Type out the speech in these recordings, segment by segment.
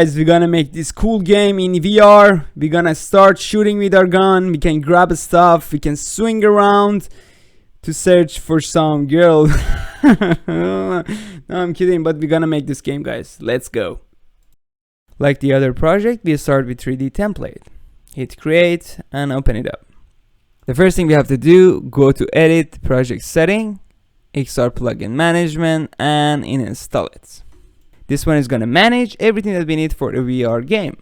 Guys, we're gonna make this cool game in VR. We're gonna start shooting with our gun. We can grab stuff. We can swing around to search for some girl. No, I'm kidding, but we're gonna make this game, guys. Let's go. Like the other project, we start with 3D template. Hit create and open it up. The first thing we have to do, go to edit, project setting, XR plugin management, and install it. This one is going to manage everything that we need for a VR game.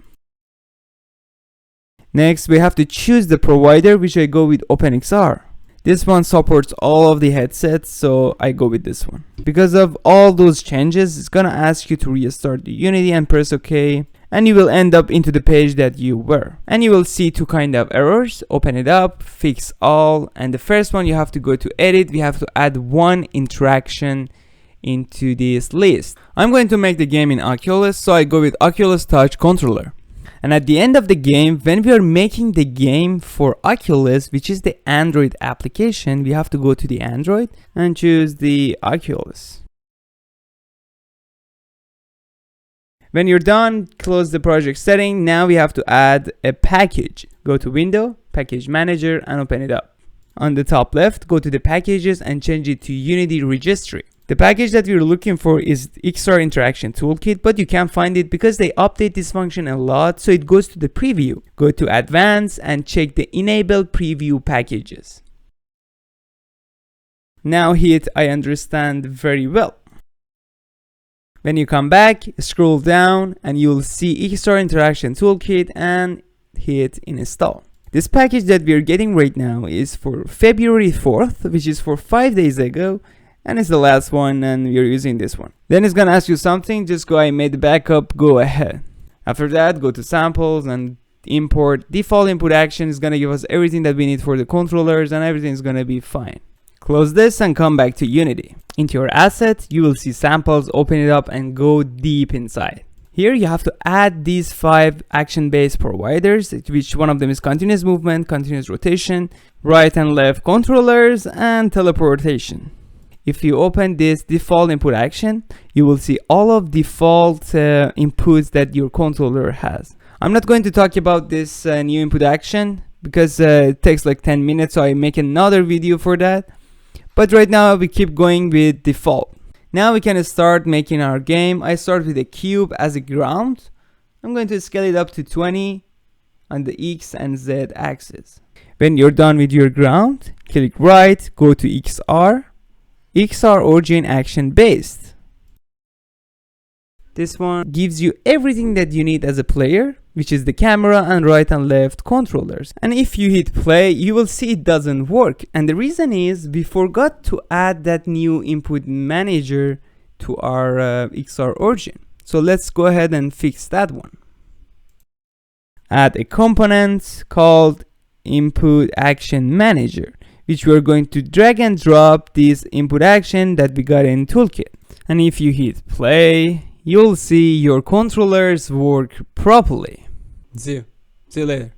Next, we have to choose the provider, which I go with OpenXR. This one supports all of the headsets, so I go with this one. Because of all those changes, it's going to ask you to restart the Unity and press OK. And you will end up into the page that you were. And you will see two kind of errors. Open it up, fix all. And the first one, you have to go to edit. We have to add one interaction into this list. I'm going to make the game in Oculus, so I go with Oculus Touch controller. And at the end of the game, when we are making the game for Oculus, which is the Android application, we have to go to the Android and choose the Oculus. When you're done, close the project setting. Now we have to add a package. Go to Window, Package Manager, and open it up. On the top left, go to the packages and change it to Unity Registry. The package that we're looking for is XR Interaction Toolkit, but you can't find it because they update this function a lot, so it goes to the preview. Go to Advanced and check the Enable Preview Packages. Now hit I understand very well. When you come back, scroll down and you'll see XR Interaction Toolkit and hit install. This package that we're getting right now is for February 4th, which is for 5 days ago, and it's the last one and we're using this one. Then it's gonna ask you something, just go, I made the backup, go ahead. After that, go to samples and import. Default input action is gonna give us everything that we need for the controllers and everything is gonna be fine. Close this and come back to Unity. Into your asset, you will see samples, open it up and go deep inside. Here you have to add these 5 action-based providers, which one of them is continuous movement, continuous rotation, right and left controllers, and teleportation. If you open this default input action, you will see all of default inputs that your controller has. I'm not going to talk about this new input action because it takes like 10 minutes, so I make another video for that. But right now we keep going with default. Now we can start making our game. I start with a cube as a ground. I'm going to scale it up to 20 on the X and Z axis. When you're done with your ground, click right, go to XR. XR Origin Action Based. This one gives you everything that you need as a player, which is the camera and right and left controllers. And if you hit play, you will see it doesn't work. And the reason is we forgot to add that new input manager to our XR Origin. So let's go ahead and fix that one. Add a component called Input Action Manager, which we're going to drag and drop this input action that we got in Toolkit. And if you hit play, you'll see your controllers work properly. See you later.